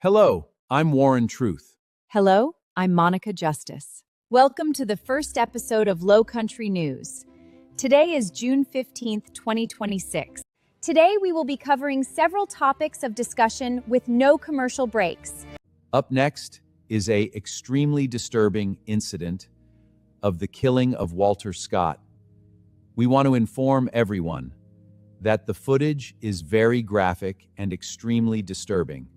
Hello, I'm Warren Truth. Hello, I'm Monica Justice. Welcome to the first episode of Low Country News. Today is June 15th, 2026. Today we will be covering several topics of discussion with no commercial breaks. Up next is a extremely disturbing incident of the killing of Walter Scott. We want to inform everyone that the footage is very graphic and extremely disturbing.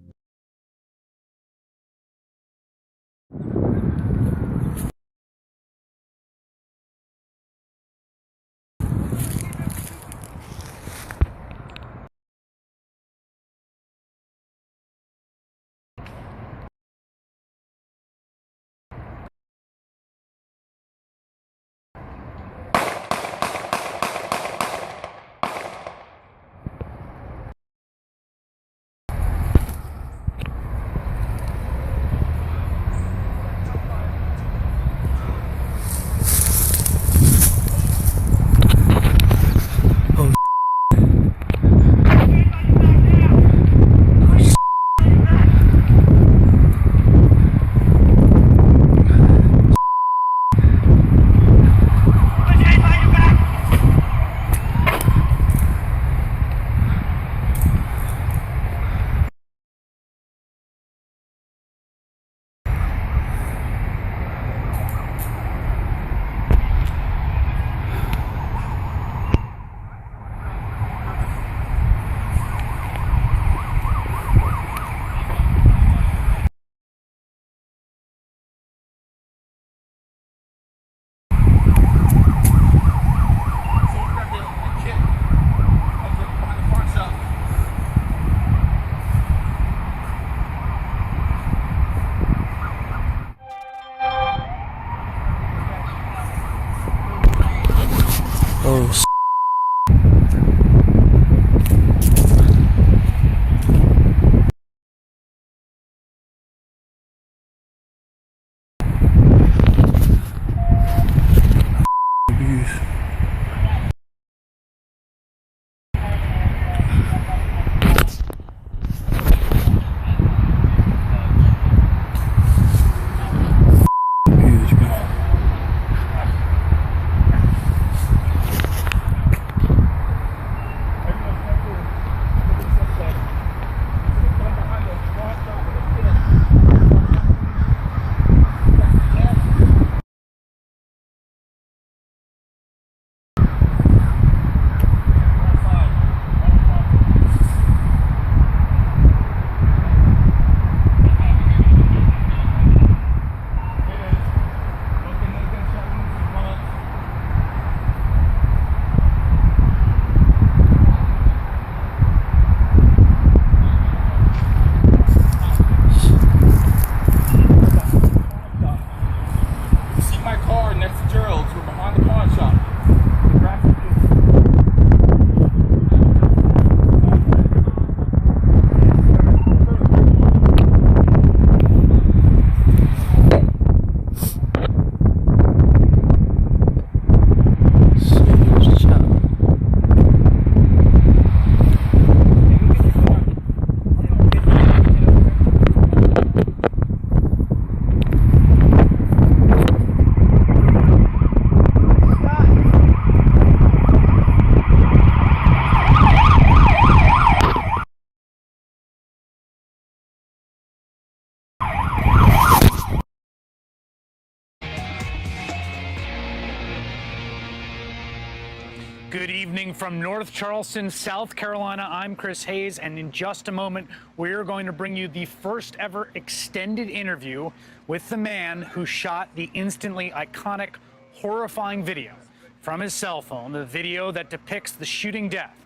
Good evening from North Charleston, South Carolina. I'm Chris Hayes, and in just a moment, we're going to bring you the first ever extended interview with the man who shot the instantly iconic, horrifying video from his cell phone, the video that depicts the shooting death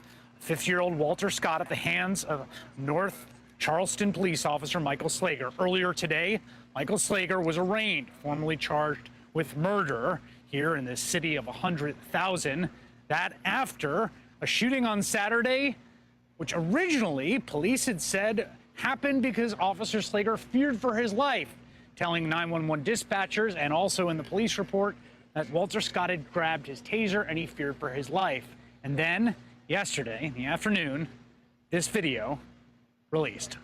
of 50-year-old Walter Scott at the hands of North Charleston police officer Michael Slager. Earlier today, Michael Slager was arraigned, formally charged with murder here in this city of 100,000. That after a shooting on Saturday, which originally police had said happened because Officer Slager feared for his life, telling 911 dispatchers and also in the police report that Walter Scott had grabbed his taser and he feared for his life. And then yesterday in the afternoon, this video released.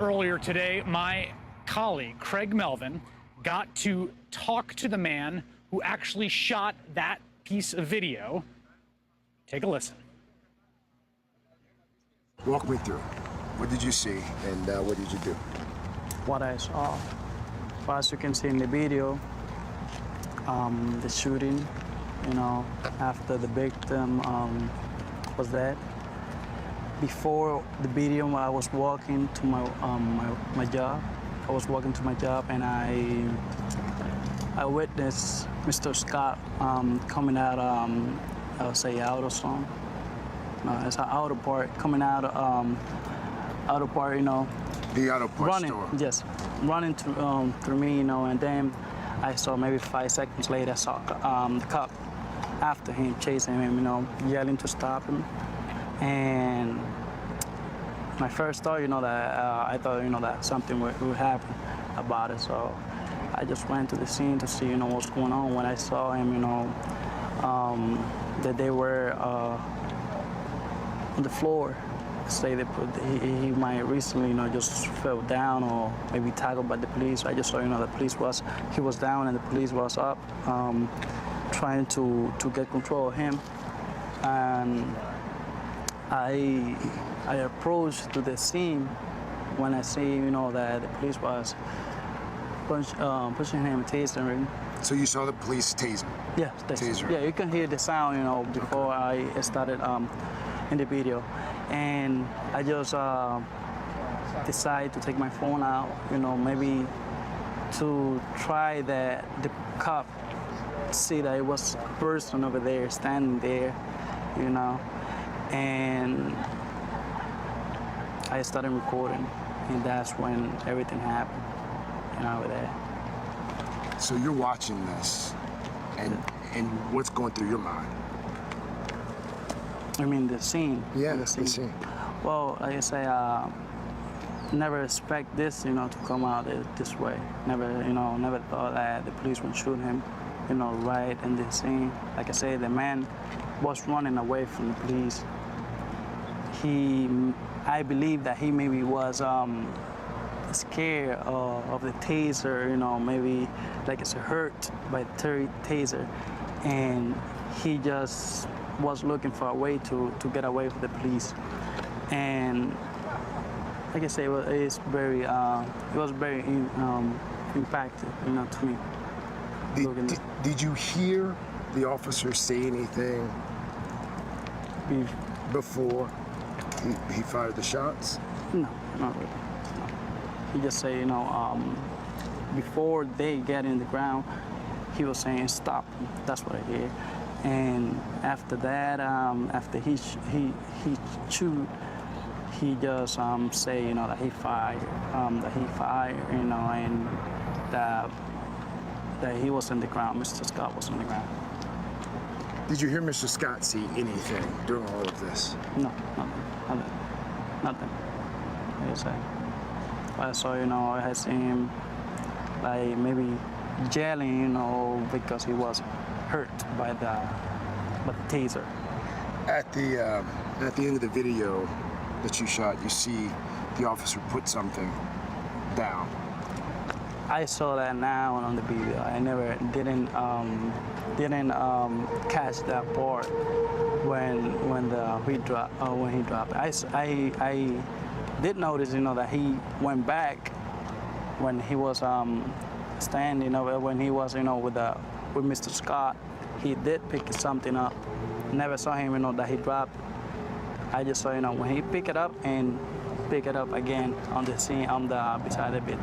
Earlier today, my colleague, Craig Melvin, got to talk to the man who actually shot that piece of video. Take a listen. Walk me through. What did you see and what did you do? What I saw, well, as you can see in the video, the shooting, you know, after the victim was dead. Before the video, I was walking to my job. I was walking to my job, and I witnessed Mr. Scott coming out. I would say out or something. No, it's an auto part coming out. Auto part, you know. The auto parts running, store. yes, running through me, you know, and then I saw maybe 5 seconds later, I saw the cop after him, chasing him, you know, yelling to stop him. And my first thought, you know, that I thought, you know, that something would happen about it. So I just went to the scene to see, you know, what's going on. When I saw him, you know, that they were on the floor. Say they he might recently, you know, just fell down or maybe tackled by the police. I just saw, you know, he was down and the police was up, trying to get control of him. And I approached to the scene when I see, you know, that the police was pushing him, tasering. So you saw the police tasing? Yeah, taser. Yeah, you can hear the sound, you know, before I started in the video. And I just decided to take my phone out, you know, maybe to try that the cop see that it was a person over there standing there, you know. And I started recording, and that's when everything happened, you know, over there. So you're watching this, and what's going through your mind? I mean, the scene. Yeah, the scene. Well, like I say, never expect this, you know, to come out this way. Never, you know, never thought that the police would shoot him, you know, right in the scene. Like I say, the man was running away from the police. I believe that he maybe was scared of the taser, you know, maybe like it's hurt by the taser, and he just was looking for a way to get away from the police. And like I say, it was very impacted, you know, to me. Did you hear the officer say anything before he fired the shots? No, not really. No. He just said, you know, before they get in the ground, he was saying stop. That's what I hear. And after that, after he shoot, he just say, you know, that he fired, you know, and that he was on the ground. Mr. Scott was on the ground. Did you hear Mr. Scott see anything during all of this? No, nothing. Like I said, I saw, you know, I had seen him like maybe yelling, you know, because he was hurt by the taser. At the end of the video that you shot, you see the officer put something down. I saw that now on the video. I never didn't catch that part when he dropped. I did notice, you know, that he went back when he was standing, you know, when he was, you know, with Mr. Scott. He did pick something up. Never saw him, you know, that he dropped. I just saw, you know, when he picked it up and pick it up again on the scene, on the beside the bit.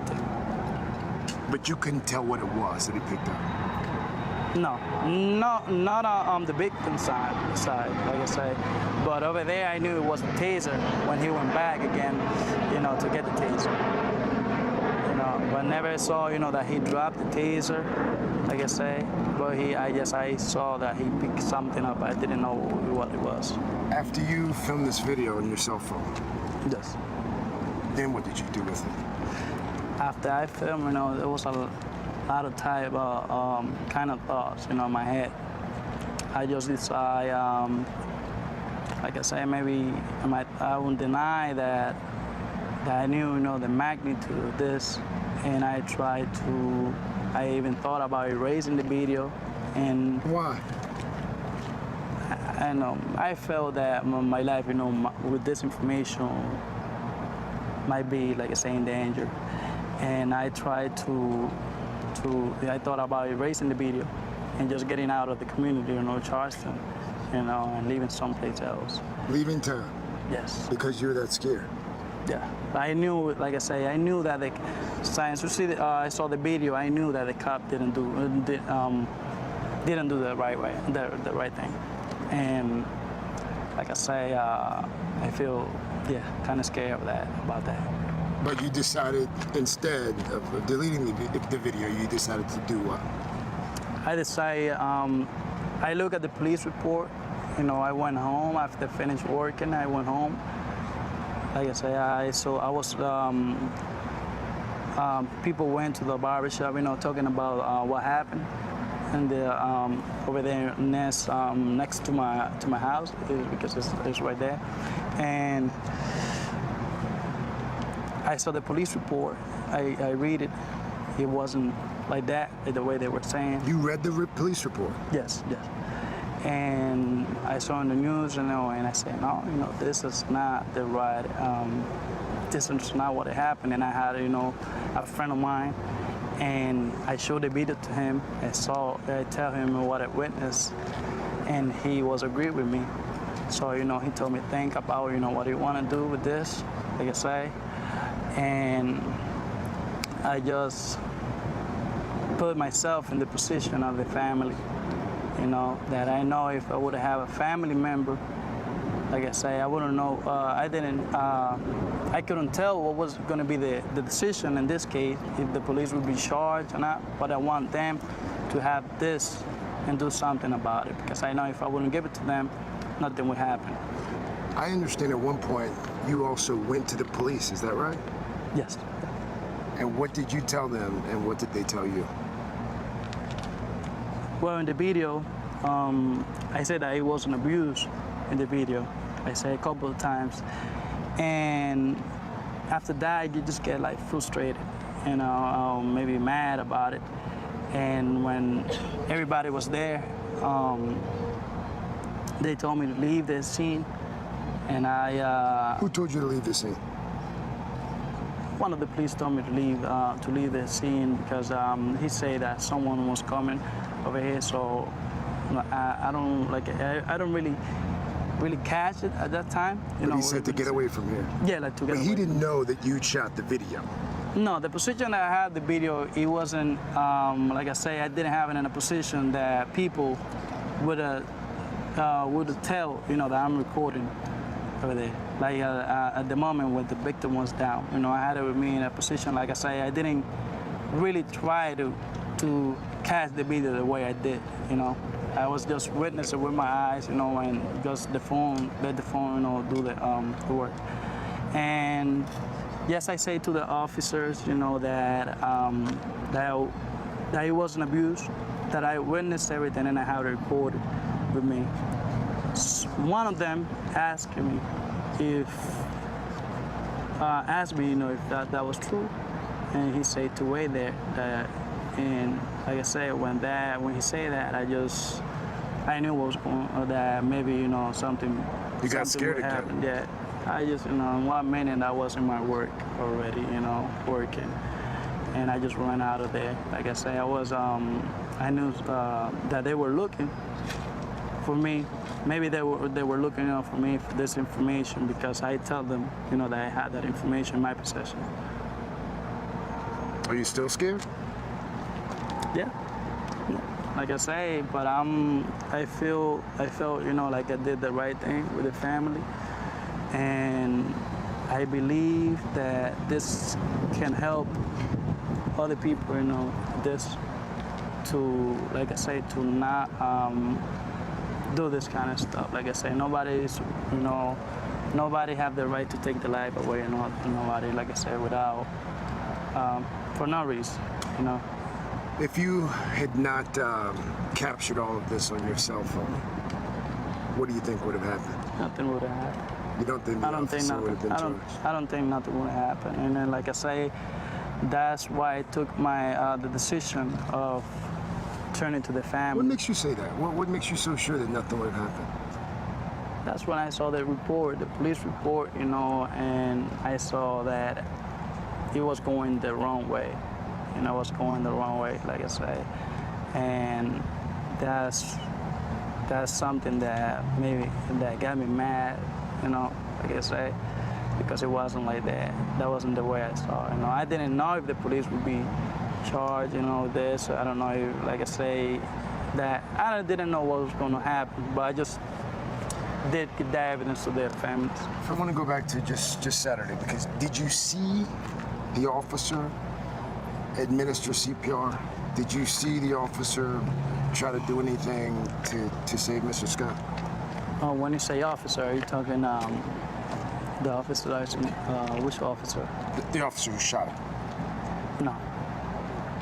But you couldn't tell what it was that he picked up? No, not on the victim side, like I say. But over there, I knew it was the taser when he went back again, you know, to get the taser. You know, but never saw, you know, that he dropped the taser, like I say. But I saw that he picked something up. I didn't know what it was. After you filmed this video on your cell phone? Yes. Then what did you do with it? After I filmed, you know, there was a lot of type of kind of thoughts, you know, in my head. I just decide, like I say, maybe I won't deny that that I knew, the magnitude of this, and I even thought about erasing the video, and Why? I felt that my life, with this information might be, like I say, in danger, and I tried I thought about erasing the video and just getting out of the community, Charleston, and leaving someplace else. Leaving town Yes. because you're that scared. Yeah. I knew, like I say, I knew that the science. I saw the video. I knew that the cop didn't do the right way, the right thing, and like I say, I feel kind of scared about that. But you decided, instead of deleting the video, you decided to do what? I decided, I look at the police report. I went home after finished working. I went home. Like I say, people went to the barbershop, talking about what happened, and over there next to my house, because it's right there, and I saw the police report. I read it. It wasn't like that, the way they were saying. You read the police report? Yes. And I saw in the news, and I said, no, this is not the right, this is not what happened. And I had, a friend of mine, and I showed the video to him. I tell him what I witnessed, and he was agreed with me. So, he told me, think about, what you want to do with this, like I say. And I just put myself in the position of the family, that I know if I would have a family member, like I say, I wouldn't know, I couldn't tell what was going to be the decision in this case, if the police would be charged or not, but I want them to have this and do something about it, because I know if I wouldn't give it to them, nothing would happen. I understand at one point you also went to the police, is that right? Yes. And what did you tell them, and what did they tell you? Well, in the video, I said that it wasn't abuse in the video. I said a couple of times. And after that, you just get frustrated, maybe mad about it. And when everybody was there, they told me to leave the scene. And Who told you to leave the scene? One of the police told me to leave the scene because he said that someone was coming over here. So I don't really catch it at that time. But he said to get away from here. Yeah, to get away. But he didn't know that you'd shot the video. No, the position that I had the video, it wasn't like I say, I didn't have it in a position that people would tell that I'm recording over there. At the moment when the victim was down, I had it with me in a position, like I say, I didn't really try to catch the video the way I did, I was just witnessing with my eyes, and just let the phone, do the work. And yes, I say to the officers, that it wasn't abuse, that I witnessed everything and I have it recorded with me. One of them asked me if that was true, and he said to wait there. And like I said, when he said that, I knew what was going on, that maybe something. You got scared would again. happen. Yeah, I just in 1 minute I was in my work already, working, and I just ran out of there. Like I say, I knew that they were looking for me. Maybe they were looking for me for this information because I tell them, that I had that information in my possession. Are you still scared? Yeah. Like I say, but I felt, like I did the right thing with the family, and I believe that this can help other people, this to, like I say, to not do this kind of stuff. Like I say, nobody have the right to take the life away, nobody, like I say, without, for no reason, If you had not captured all of this on your cell phone, what do you think would have happened? Nothing would have happened. You don't think the I don't think officer would nothing. have been charged? I don't think nothing would happen. And then, like I say, that's why I took my the decision of turning to the family. What makes you say that? What makes you so sure that nothing would have happened? That's when I saw the report, the police report, you know, and I saw that it was going the wrong way. You know, it was going the wrong way, like I say. And that's something that that got me mad, you know, like I say, because it wasn't like that. That wasn't the way I saw it. You know, I didn't know if the police would be charged, you know, this. I don't know if, like I say, that I didn't know what was going to happen, but I just did get the evidence to their families. I want to go back to just Saturday, because did you see the officer administer CPR? Did you see the officer try to do anything to save Mr. Scott? Oh, when you say officer, are you talking the officer that's which officer? The officer who shot him? No,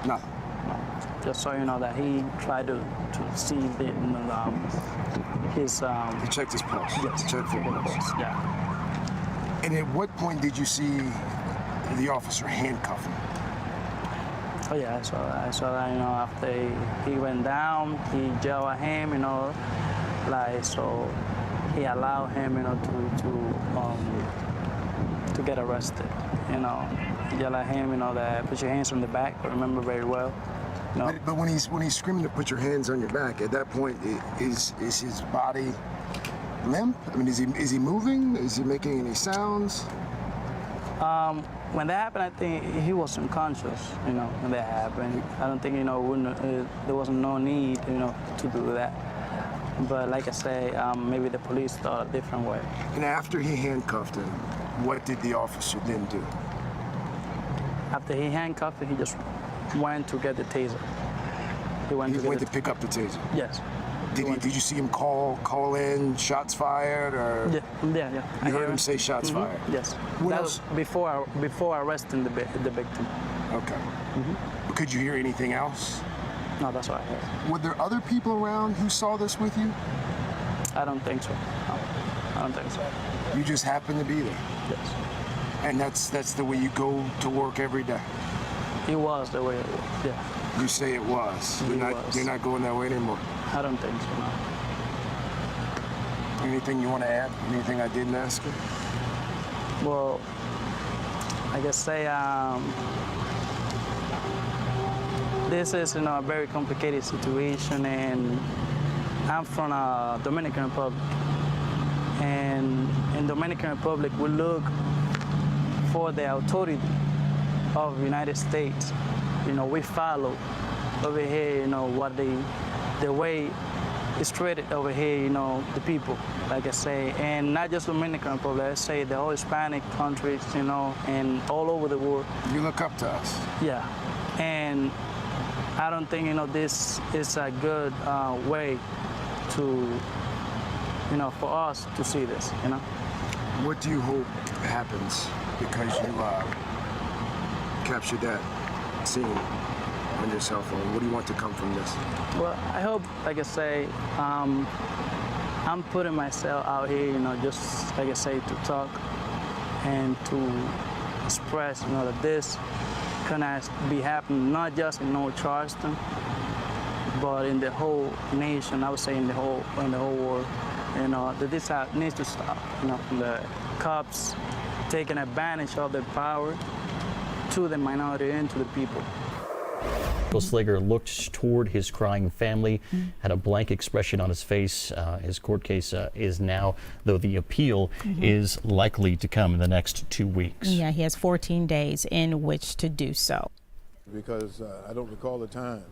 Nothing. no. Just so you know that he tried to see his He checked his pulse. yes, Checked for pulse. yeah. And at what point did you see the officer handcuff him? Oh yeah, I saw that, you know, after he went down, he yelled at him, you know, like, so he allowed him, you know, to get arrested, you know. He yelled at him, you know, that put your hands on the back, I remember very well. You know, But when he's screaming to put your hands on your back, at that point, is his body limp? I mean, is he moving? Is he making any sounds? when that happened, I think he was unconscious, you know, when that happened. I don't think, you know, there wasn't no need, you know, to do that. But like I say, maybe the police thought a different way. And after he handcuffed him, what did the officer then do? After he handcuffed him, he just went to get the taser. He went to pick up the taser. Yes. Did you see him call in shots fired, or Yeah. you heard him say shots fired? Yes. What That else? was before arresting the victim. Okay. Could you hear anything else? No, that's what I heard. Were there other people around who saw this with you? I don't think so. No, I don't think so. You just happened to be there, Yes. and that's the way you go to work every day. It was the way it was. Yeah. You say it was. It was. You're not going that way anymore. I don't think so. No. Anything you want to add? Anything I didn't ask you? Well, I guess say this is, you know, a very complicated situation, and I'm from Dominican Republic, and in Dominican Republic we look for the authority of the United States. You know, we follow over here, you know, what the way it's treated over here, you know, the people, like I say, and not just Dominican Republic, I say the whole Hispanic countries, you know, and all over the world. You look up to us. Yeah, and I don't think, you know, this is a good way to, you know, for us to see this, you know. What do you hope happens because you captured that scene on your cell phone? What do you want to come from this? Well, I hope, like I say, I'm putting myself out here, you know, just like I say, to talk and to express, you know, that this cannot be happening not just in North Charleston, but in the whole nation. I would say in the whole world. You know, that this needs to stop. You know, from the cops taking advantage of their power to the minority and to the people. Michael Slager looked toward his crying family, had a blank expression on his face. His court case is now, though the appeal is likely to come in the next 2 weeks. Yeah, he has 14 days in which to do so. Because I don't recall the time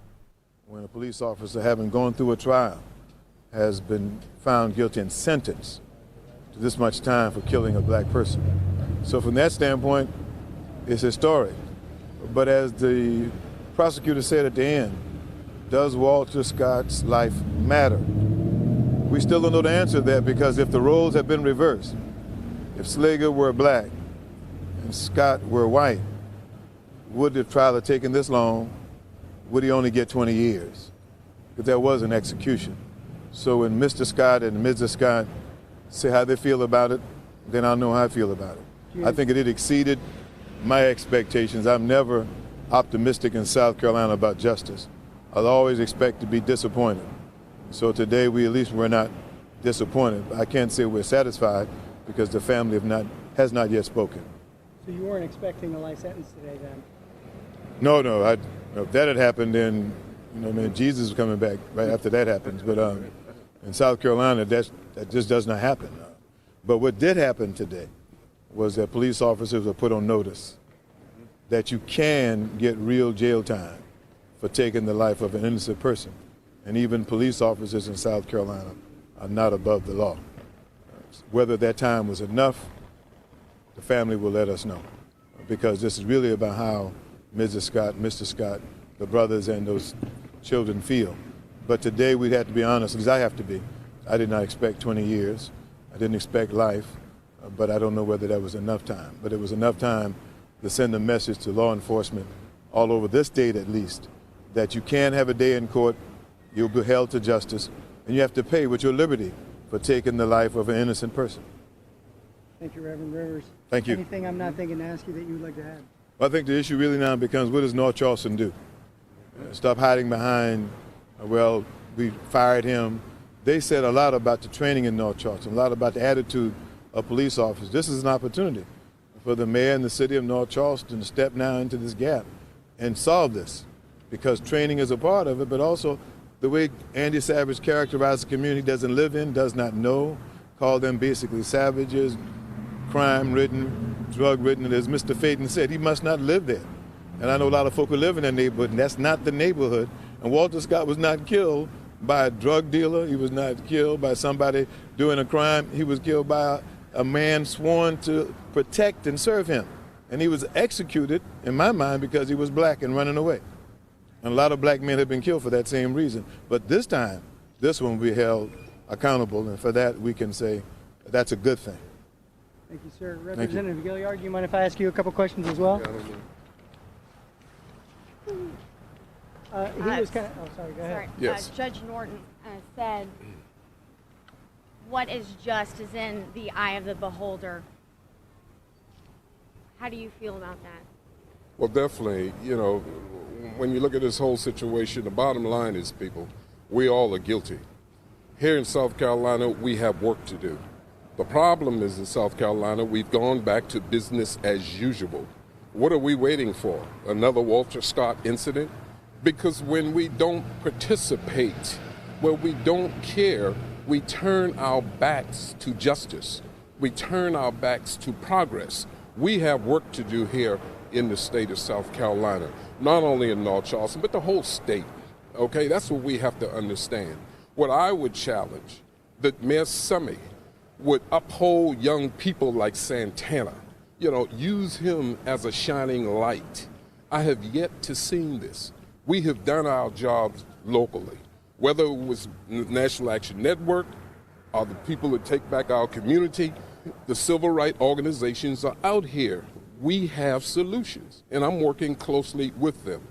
when a police officer, having gone through a trial, has been found guilty and sentenced to this much time for killing a black person. So from that standpoint, it's historic. But as the prosecutor said at the end, does Walter Scott's life matter? We still don't know the answer to that, because if the roles had been reversed, if Slager were black and Scott were white, would the trial have taken this long? Would he only get 20 years? Because there was an execution. So when Mr. Scott and Mrs. Scott say how they feel about it, then I'll know how I feel about it. I think it exceeded my expectations. I'm never optimistic in South Carolina about justice. I'll always expect to be disappointed. So today at least we're not disappointed. I can't say we're satisfied because the family has not yet spoken. So you weren't expecting a life sentence today then? No. If that had happened, then Jesus was coming back right after that happens. But in South Carolina, that just does not happen. But what did happen today was that police officers were put on notice that you can get real jail time for taking the life of an innocent person. And even police officers in South Carolina are not above the law. Whether that time was enough, the family will let us know. Because this is really about how Mrs. Scott, Mr. Scott, the brothers and those children feel. But today we'd have to be honest, because I have to be. I did not expect 20 years. I didn't expect life, but I don't know whether that was enough time. But it was enough time to send a message to law enforcement all over this state at least, that you can have a day in court, you'll be held to justice, and you have to pay with your liberty for taking the life of an innocent person. Thank you, Reverend Rivers. Thank you. Anything I'm not thinking to ask you that you would like to add? Well, I think the issue really now becomes, what does North Charleston do? Stop hiding behind, well, we fired him. They said a lot about the training in North Charleston, a lot about the attitude of police officers. This is an opportunity for the mayor and the city of North Charleston to step now into this gap and solve this, because training is a part of it, but also the way Andy Savage characterized the community he doesn't live in, does not know, called them basically savages, crime-ridden, drug-ridden, and as Mr. Faden said, he must not live there. And I know a lot of folk who live in that neighborhood, and that's not the neighborhood. And Walter Scott was not killed by a drug dealer. He was not killed by somebody doing a crime. He was killed by a man sworn to protect and serve him. And he was executed, in my mind, because he was black and running away. And a lot of black men have been killed for that same reason. But this time, this one will be held accountable, and for that we can say that's a good thing. Thank you, sir. Representative Gilliard, do you mind if I ask you a couple questions as well? He was kind of, oh, sorry, go ahead. Sorry. Yes. Judge Norton said, what is just is in the eye of the beholder. How do you feel about that? Well, definitely, when you look at this whole situation, the bottom line is, people, we all are guilty. Here in South Carolina, we have work to do. The problem is in South Carolina, we've gone back to business as usual. What are we waiting for? Another Walter Scott incident? Because when we don't participate, when we don't care, we turn our backs to justice. We turn our backs to progress. We have work to do here in the state of South Carolina, not only in North Charleston, but the whole state. Okay, that's what we have to understand. What I would challenge, that Mayor Summey would uphold young people like Santana, use him as a shining light. I have yet to see this. We have done our jobs locally, whether it was National Action Network or the people that take back our community, the civil rights organizations are out here. We have solutions, and I'm working closely with them.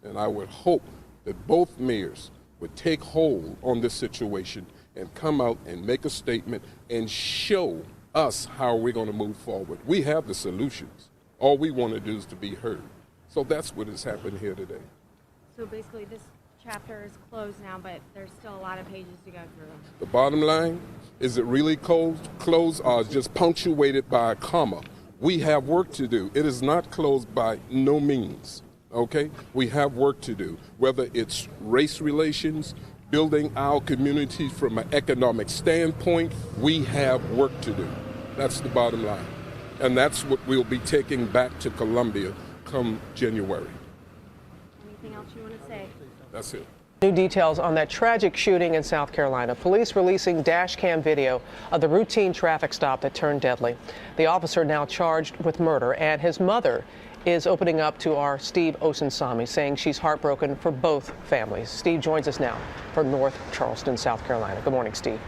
And I would hope that both mayors would take hold on this situation and come out and make a statement and show us how we're going to move forward. We have the solutions. All we want to do is to be heard. So that's what has happened here today. So basically this chapter is closed now, but there's still a lot of pages to go through. The bottom line, is it really closed or just punctuated by a comma? We have work to do. It is not closed by no means, okay? We have work to do, whether it's race relations, building our community from an economic standpoint, we have work to do. That's the bottom line. And that's what we'll be taking back to Columbia come January. Anything else you want to say? That's it. New details on that tragic shooting in South Carolina. Police releasing dash cam video of the routine traffic stop that turned deadly. The officer now charged with murder, and his mother is opening up to our Steve Osunsami, saying she's heartbroken for both families. Steve joins us now from North Charleston, South Carolina. Good morning, Steve.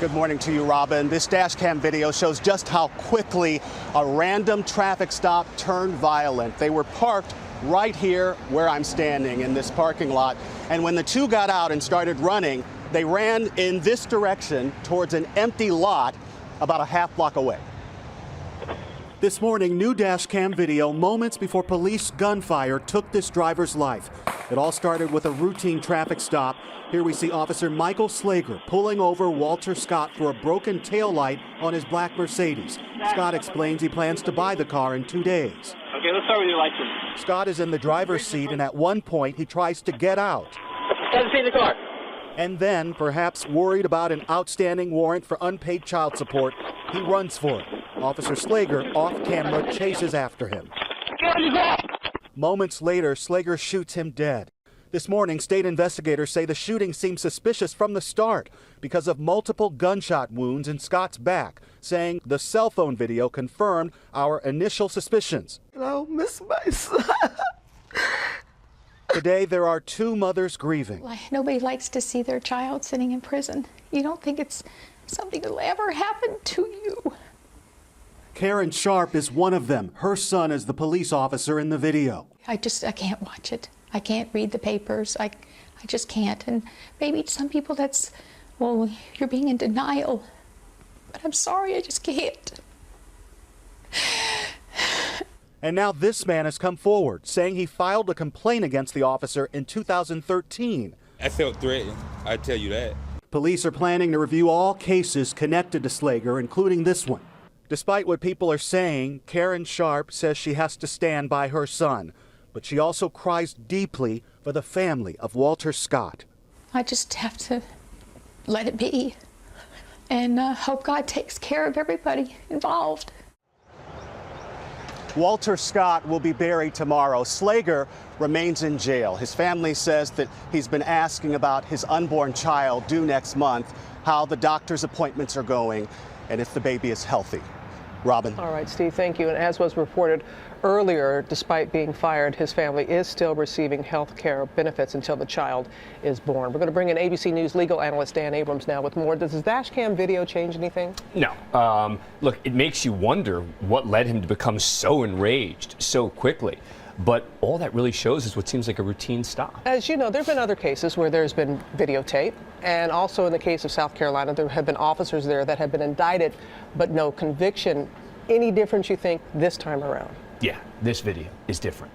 Good morning to you, Robin. This dash cam video shows just how quickly a random traffic stop turned violent. They were parked right here where I'm standing in this parking lot. And when the two got out and started running, they ran in this direction towards an empty lot. about a half block away. This morning, new dash cam video moments before police gunfire took this driver's life. It all started with a routine traffic stop. Here we see Officer Michael Slager pulling over Walter Scott for a broken taillight on his black Mercedes. Scott explains he plans to buy the car in 2 days. Okay, let's start with your license. Scott is in the driver's seat, and at one point he tries to get out. Let me see the car. And then, perhaps worried about an outstanding warrant for unpaid child support, he runs for it. Officer Slager, off camera, chases after him. Moments later, Slager shoots him dead. This morning, state investigators say the shooting seemed suspicious from the start because of multiple gunshot wounds in Scott's back, saying the cell phone video confirmed our initial suspicions. I'll miss my son. Today, there are two mothers grieving. Nobody likes to see their child sitting in prison. You don't think it's something that'll ever happen to you. Karen Sharp is one of them. Her son is the police officer in the video. I can't watch it. I can't read the papers. I just can't. And maybe to some people that's, well, you're being in denial. But I'm sorry, I just can't. And now this man has come forward, saying he filed a complaint against the officer in 2013. I felt threatened, I tell you that. Police are planning to review all cases connected to Slager, including this one. Despite what people are saying, Karen Sharp says she has to stand by her son, but she also cries deeply for the family of Walter Scott. I just have to let it be and hope God takes care of everybody involved. Walter Scott will be buried tomorrow. Slager remains in jail. His family says that he's been asking about his unborn child due next month, how the doctor's appointments are going, and if the baby is healthy. Robin. All right, Steve, thank you. And as was reported earlier, despite being fired, his family is still receiving health care benefits until the child is born. We're going to bring in ABC News legal analyst Dan Abrams now with more. Does this dash cam video change anything? No. Look, it makes you wonder what led him to become so enraged so quickly. But all that really shows is what seems like a routine stop. As you know, there have been other cases where there's been videotape. And also in the case of South Carolina, there have been officers there that have been indicted, but no conviction. Any difference, you think, this time around? Yeah, this video is different.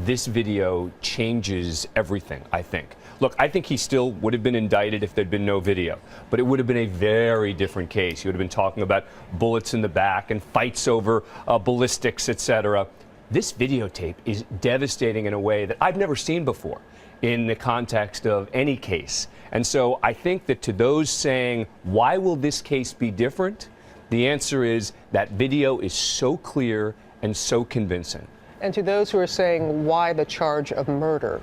This video changes everything, I think. Look, I think he still would have been indicted if there'd been no video, but it would have been a very different case. He would have been talking about bullets in the back and fights over ballistics, etc. This videotape is devastating in a way that I've never seen before in the context of any case. And so I think that to those saying, why will this case be different? The answer is that video is so clear and so convincing. And to those who are saying, why the charge of murder?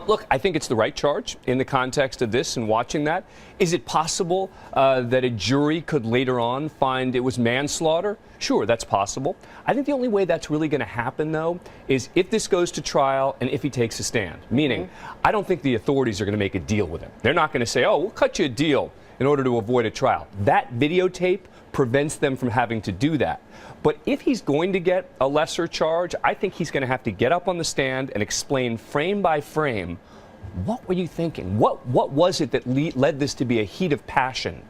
Look, I think it's the right charge in the context of this and watching that. Is it possible that a jury could later on find it was manslaughter? Sure, that's possible. I think the only way that's really going to happen, though, is if this goes to trial and if he takes a stand. Meaning, I don't think the authorities are going to make a deal with him. They're not going to say, oh, we'll cut you a deal in order to avoid a trial. That videotape prevents them from having to do that. But if he's going to get a lesser charge, I think he's going to have to get up on the stand and explain frame by frame, what were you thinking? What was it that led this to be a heat of passion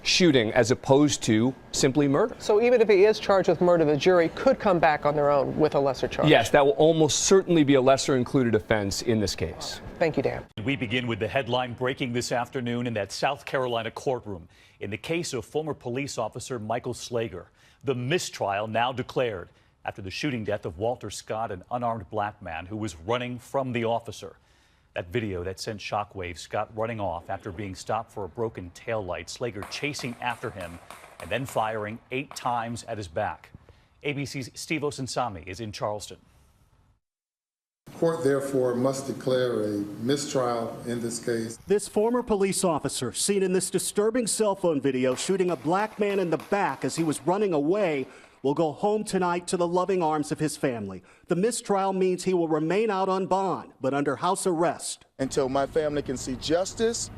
shooting as opposed to simply murder? So even if he is charged with murder, the jury could come back on their own with a lesser charge? Yes, that will almost certainly be a lesser included offense in this case. Thank you, Dan. We begin with the headline breaking this afternoon in that South Carolina courtroom in the case of former police officer Michael Slager. The mistrial now declared after the shooting death of Walter Scott, an unarmed black man who was running from the officer. That video that sent shockwaves, Scott running off after being stopped for a broken taillight, Slager chasing after him and then firing 8 times at his back. ABC's Steve Osunsami is in Charleston. The court, therefore, must declare a mistrial in this case. This former police officer, seen in this disturbing cell phone video shooting a black man in the back as he was running away, will go home tonight to the loving arms of his family. The mistrial means he will remain out on bond, but under house arrest. Until my family can see justice,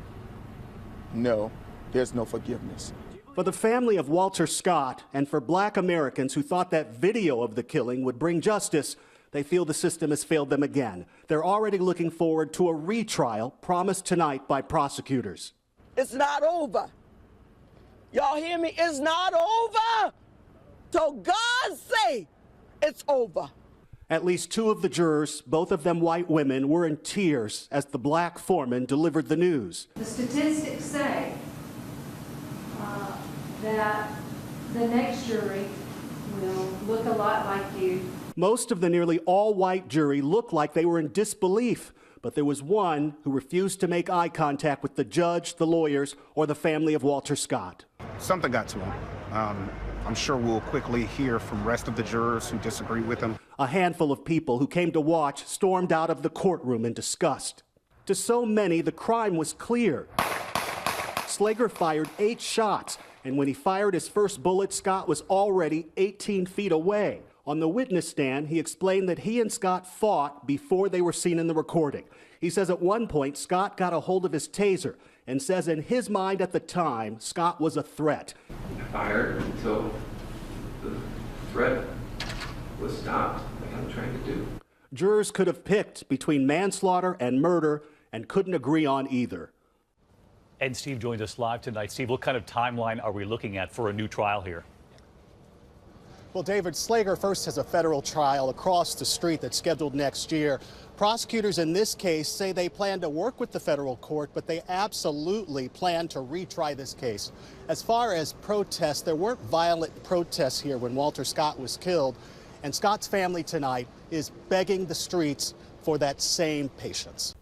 no, there's no forgiveness. For the family of Walter Scott and for black Americans who thought that video of the killing would bring justice, they feel the system has failed them again. They're already looking forward to a retrial promised tonight by prosecutors. It's not over Y'all hear me? It's not over. So God's sake, it's over. At least 2 of the jurors, both of them white women, were in tears as the black foreman delivered the news. The statistics say that the next jury will look a lot like you. Most of the nearly all-white jury looked like they were in disbelief, but there was one who refused to make eye contact with the judge, the lawyers, or the family of Walter Scott. Something got to him. I'm sure we'll quickly hear from the rest of the jurors who disagree with him. A handful of people who came to watch stormed out of the courtroom in disgust. To so many, the crime was clear. Slager fired 8 shots, and when he fired his first bullet, Scott was already 18 feet away. On the witness stand, he explained that he and Scott fought before they were seen in the recording. He says at one point, Scott got a hold of his taser and says in his mind at the time, Scott was a threat. I fired until the threat was stopped, like I'm trying to do. Jurors could have picked between manslaughter and murder and couldn't agree on either. And Steve joins us live tonight. Steve, what kind of timeline are we looking at for a new trial here? Well, David, Slager first has a federal trial across the street that's scheduled next year. Prosecutors in this case say they plan to work with the federal court, but they absolutely plan to retry this case. As far as protests, there weren't violent protests here when Walter Scott was killed, and Scott's family tonight is begging the streets for that same patience.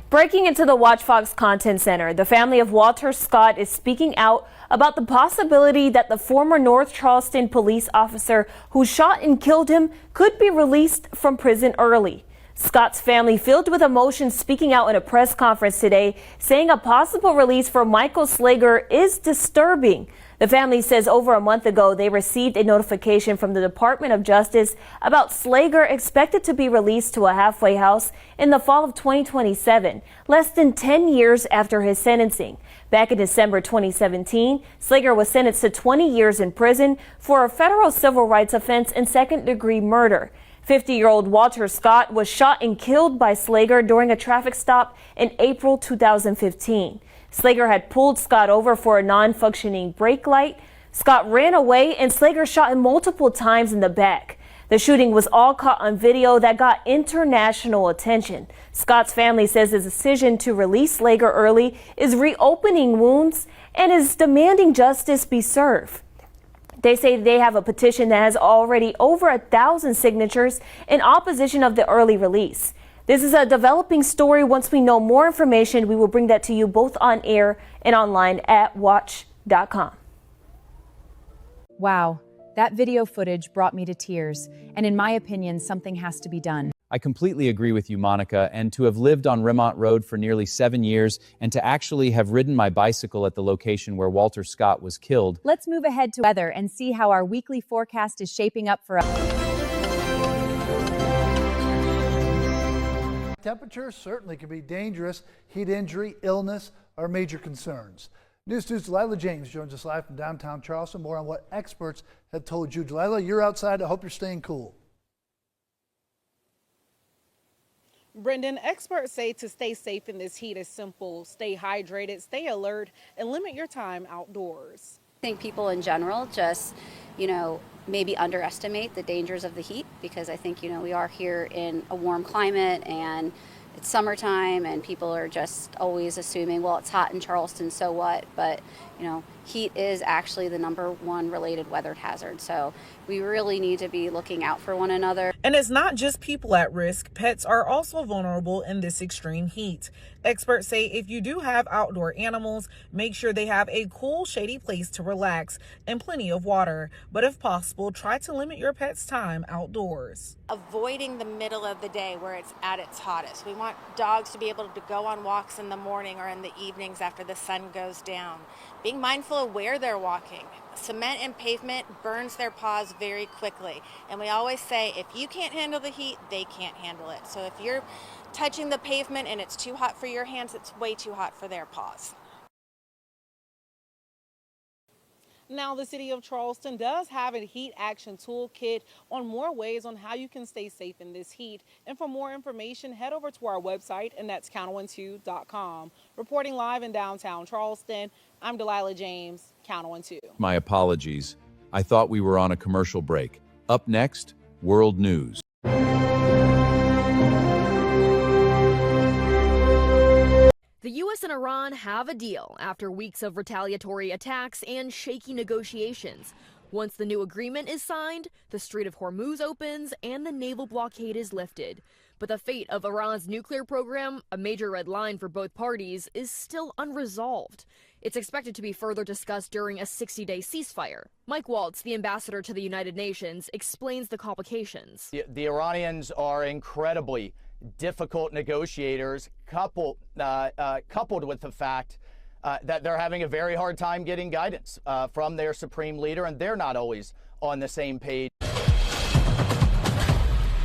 Breaking into the Watch Fox Content Center, the family of Walter Scott is speaking out about the possibility that the former North Charleston police officer who shot and killed him could be released from prison early. Scott's family, filled with emotion, speaking out in a press conference today, saying a possible release for Michael Slager is disturbing. The family says over a month ago they received a notification from the Department of Justice about Slager expected to be released to a halfway house in the fall of 2027, less than 10 years after his sentencing. Back in December 2017, Slager was sentenced to 20 years in prison for a federal civil rights offense and second-degree murder. 50-year-old Walter Scott was shot and killed by Slager during a traffic stop in April 2015. Slager had pulled Scott over for a non-functioning brake light. Scott ran away and Slager shot him multiple times in the back. The shooting was all caught on video that got international attention. Scott's family says the decision to release Slager early is reopening wounds and is demanding justice be served. They say they have a petition that has already over 1,000 signatures in opposition of the early release. This is a developing story. Once we know more information, we will bring that to you both on air and online at watch.com. Wow, that video footage brought me to tears, and in my opinion, something has to be done. I completely agree with you, Monica, and to have lived on Remont Road for nearly 7 years and to actually have ridden my bicycle at the location where Walter Scott was killed. Let's move ahead to weather and see how our weekly forecast is shaping up for us. Temperatures certainly can be dangerous. Heat injury, illness are major concerns. News 2's Delilah James joins us live from downtown Charleston. More on what experts have told you. Delilah, you're outside. I hope you're staying cool. Brendan, experts say to stay safe in this heat is simple. Stay hydrated, stay alert, and limit your time outdoors. I think people in general just, maybe underestimate the dangers of the heat because I think, we are here in a warm climate and it's summertime and people are just always assuming, well, it's hot in Charleston, so what? But, heat is actually the #1 related weather hazard. So we really need to be looking out for one another. And it's not just people at risk. Pets are also vulnerable in this extreme heat. Experts say if you do have outdoor animals, make sure they have a cool, shady place to relax and plenty of water. But if possible, try to limit your pet's time outdoors. Avoiding the middle of the day where it's at its hottest. We want dogs to be able to go on walks in the morning or in the evenings after the sun goes down. Being mindful of where they're walking. Cement and pavement burns their paws very quickly. And we always say, if you can't handle the heat, they can't handle it. So if you're touching the pavement and it's too hot for your hands, it's way too hot for their paws. Now, the city of Charleston does have a heat action toolkit on more ways on how you can stay safe in this heat. And for more information, head over to our website, and that's count12.com. Reporting live in downtown Charleston, I'm Delilah James, Count On 2. My apologies. I thought we were on a commercial break. Up next, World News. The U.S. and Iran have a deal after weeks of retaliatory attacks and shaky negotiations. Once the new agreement is signed, the Strait of Hormuz opens and the naval blockade is lifted. But the fate of Iran's nuclear program, a major red line for both parties, is still unresolved. It's expected to be further discussed during a 60-day ceasefire. Mike Waltz, the ambassador to the United Nations, explains the complications. The Iranians are incredibly difficult negotiators, coupled with the fact that they're having a very hard time getting guidance from their supreme leader, and they're not always on the same page.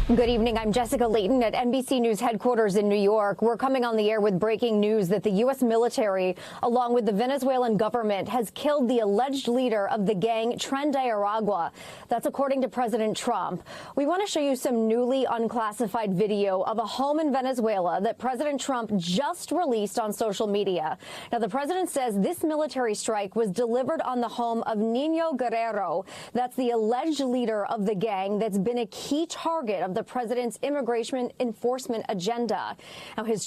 Good evening. I'm Jessica Layton at NBC News headquarters in New York. We're coming on the air with breaking news that the U.S. military, along with the Venezuelan government, has killed the alleged leader of the gang, Tren de Aragua. That's according to President Trump. We want to show you some newly unclassified video of a home in Venezuela that President Trump just released on social media. Now, the president says this military strike was delivered on the home of Nino Guerrero. That's the alleged leader of the gang that's been a key target of the president's immigration enforcement agenda. Now, his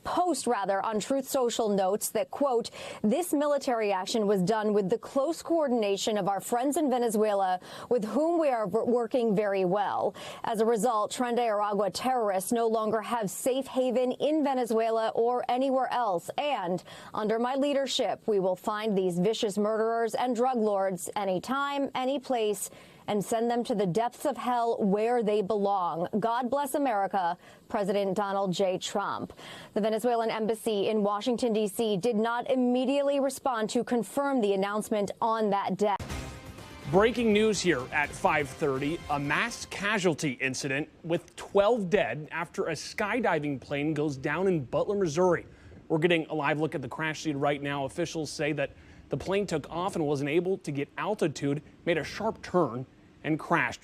post on Truth Social notes that, quote, this military action was done with the close coordination of our friends in Venezuela, with whom we are working very well. As a result, Tren de Aragua terrorists no longer have safe haven in Venezuela or anywhere else. And under my leadership, we will find these vicious murderers and drug lords anytime, any place, and send them to the depths of hell where they belong. God bless America, President Donald J. Trump. The Venezuelan embassy in Washington, D.C. did not immediately respond to confirm the announcement on that day. Breaking news here at 5:30, a mass casualty incident with 12 dead after a skydiving plane goes down in Butler, Missouri. We're getting a live look at the crash scene right now. Officials say that the plane took off and wasn't able to get altitude, made a sharp turn, and crashed.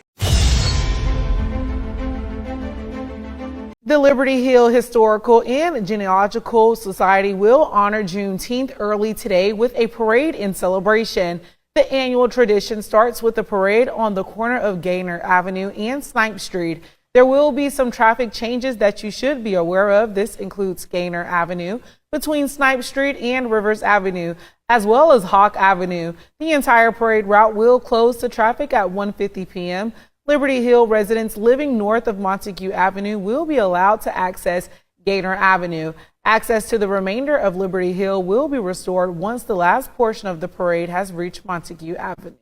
The Liberty Hill Historical and Genealogical Society will honor Juneteenth early today with a parade and celebration. The annual tradition starts with a parade on the corner of Gaynor Avenue and Snipe Street. There will be some traffic changes that you should be aware of. This includes Gaynor Avenue between Snipe Street and Rivers Avenue, as well as Hawk Avenue. The entire parade route will close to traffic at 1:50 p.m. Liberty Hill residents living north of Montague Avenue will be allowed to access Gaynor Avenue. Access to the remainder of Liberty Hill will be restored once the last portion of the parade has reached Montague Avenue.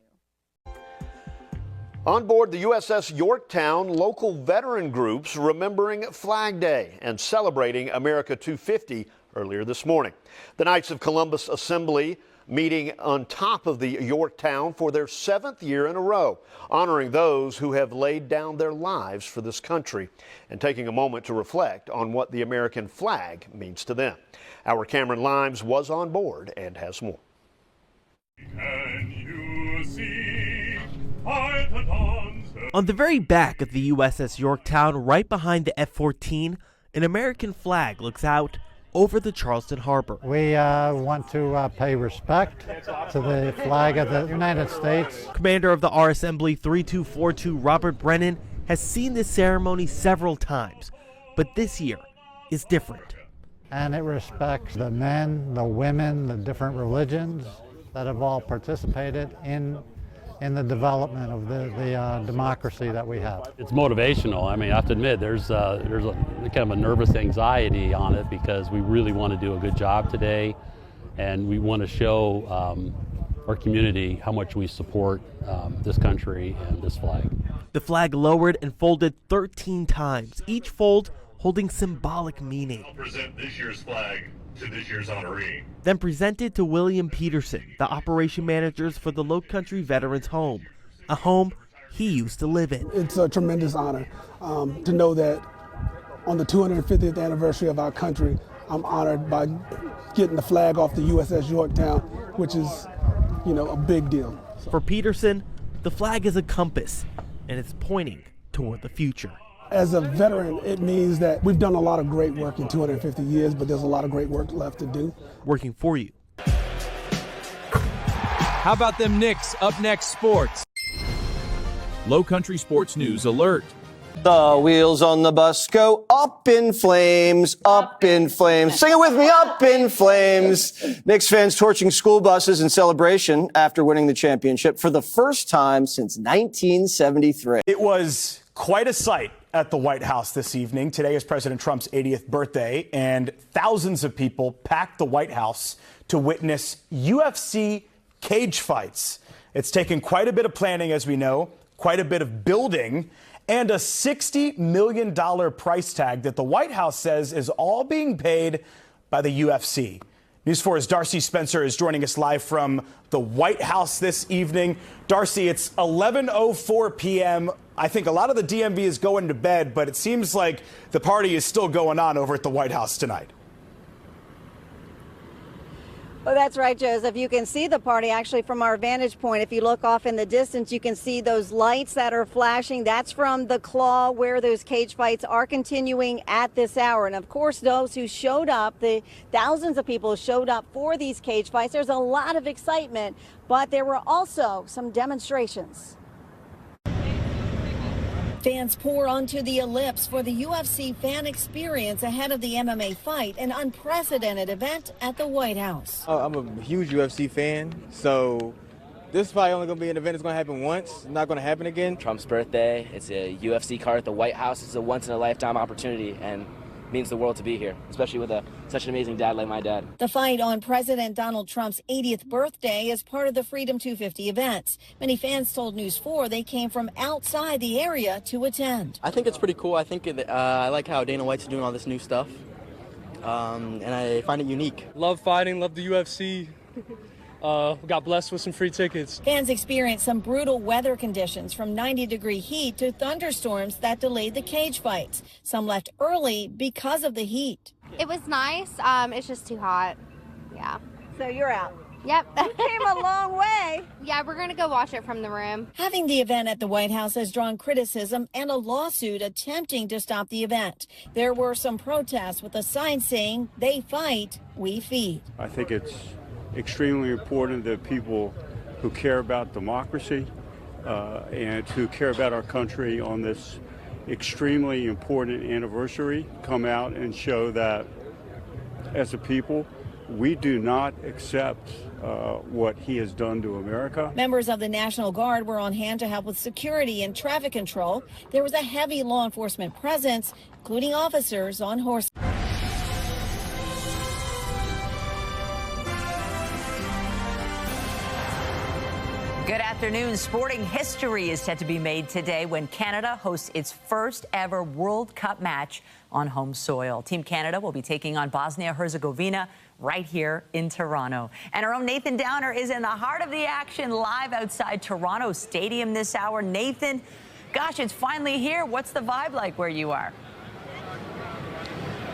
On board the USS Yorktown, local veteran groups remembering Flag Day and celebrating America 250 earlier this morning. The Knights of Columbus Assembly meeting on top of the Yorktown for their 7th year in a row, honoring those who have laid down their lives for this country and taking a moment to reflect on what the American flag means to them. Our Cameron Limes was on board and has more. Can you see by the dawn's on the very back of the USS Yorktown, right behind the F-14, an American flag looks out over the Charleston Harbor. We want to pay respect to the flag of the United States. Commander of the R-Assembly 3242, Robert Brennan, has seen this ceremony several times, but this year is different. And it respects the men, the women, the different religions that have all participated in the development of the democracy that we have. It's motivational. I mean, I have to admit, there's a kind of a nervous anxiety on it because we really want to do a good job today, and we want to show our community how much we support this country and this flag. The flag lowered and folded 13 times, each fold holding symbolic meaning. I'll present this year's flag to this year's honoree. Then presented to William Peterson, the operation managers for the Low Country Veterans Home, a home he used to live in. It's a tremendous honor to know that on the 250th anniversary of our country, I'm honored by getting the flag off the USS Yorktown, which is a big deal. For Peterson, the flag is a compass, and it's pointing toward the future. As a veteran, it means that we've done a lot of great work in 250 years, but there's a lot of great work left to do. Working for you. How about them Knicks? Up next, sports. Low Country Sports News Alert. The wheels on the bus go up in flames, up in flames. Sing it with me, up in flames. Knicks fans torching school buses in celebration after winning the championship for the first time since 1973. It was quite a sight at the White House this evening. Today is President Trump's 80th birthday, and thousands of people packed the White House to witness UFC cage fights. It's taken quite a bit of planning, as we know, quite a bit of building, and a $60 million price tag that the White House says is all being paid by the UFC. News 4's Darcy Spencer is joining us live from the White House this evening. Darcy, it's 11:04 p.m. I think a lot of the DMV is going to bed, but it seems like the party is still going on over at the White House tonight. Well, that's right, Joseph. You can see the party actually from our vantage point. If you look off in the distance, you can see those lights that are flashing. That's from the Claw, where those cage fights are continuing at this hour. And of course, those who showed up, the thousands of people showed up for these cage fights. There's a lot of excitement, but there were also some demonstrations. Fans pour onto the ellipse for the UFC fan experience ahead of the MMA fight, an unprecedented event at the White House. I'm a huge UFC fan, so this is probably only going to be an event that's going to happen once. It's not going to happen again. Trump's birthday, it's a UFC card at the White House. It's a once-in-a-lifetime opportunity and means the world to be here, especially with such an amazing dad like my dad. The fight on President Donald Trump's 80th birthday is part of the Freedom 250 events. Many fans told News 4 they came from outside the area to attend. I think it's pretty cool. I think I like how Dana White's doing all this new stuff, and I find it unique. Love fighting, love the UFC. Got blessed with some free tickets. Fans experienced some brutal weather conditions, from 90-degree heat to thunderstorms that delayed the cage fights. Some left early because of the heat. It was nice. It's just too hot. Yeah. So you're out. Yep. You came a long way. Yeah, we're going to go watch it from the room. Having the event at the White House has drawn criticism and a lawsuit attempting to stop the event. There were some protests with a sign saying, "They fight, we feed." I think it's extremely important that people who care about democracy and who care about our country on this extremely important anniversary come out and show that as a people, we do not accept what he has done to America. Members of the National Guard were on hand to help with security and traffic control. There was a heavy law enforcement presence, including officers on horseback. Good afternoon. Sporting history is set to be made today when Canada hosts its first ever World Cup match on home soil. Team Canada will be taking on Bosnia-Herzegovina right here in Toronto. And our own Nathan Downer is in the heart of the action, live outside Toronto Stadium this hour. Nathan, gosh, it's finally here. What's the vibe like where you are?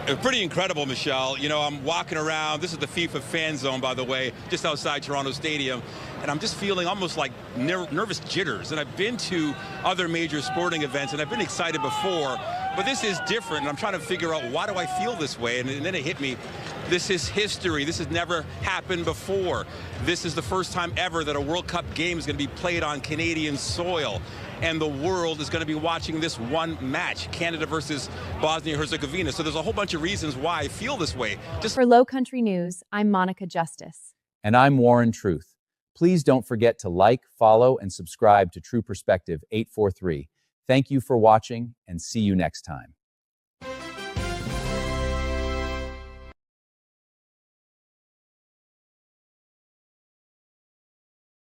It's pretty incredible, Michelle. You know, I'm walking around. This is the FIFA fan zone, by the way, just outside Toronto Stadium. And I'm just feeling almost like nervous jitters. And I've been to other major sporting events, and I've been excited before. But this is different, and I'm trying to figure out, why do I feel this way? And then it hit me. This is history. This has never happened before. This is the first time ever that a World Cup game is going to be played on Canadian soil. And the world is going to be watching this one match, Canada versus Bosnia-Herzegovina. So there's a whole bunch of reasons why I feel this way. For Low Country News, I'm Monica Justice. And I'm Warren Truth. Please don't forget to like, follow, and subscribe to True Perspective 843. Thank you for watching, and see you next time.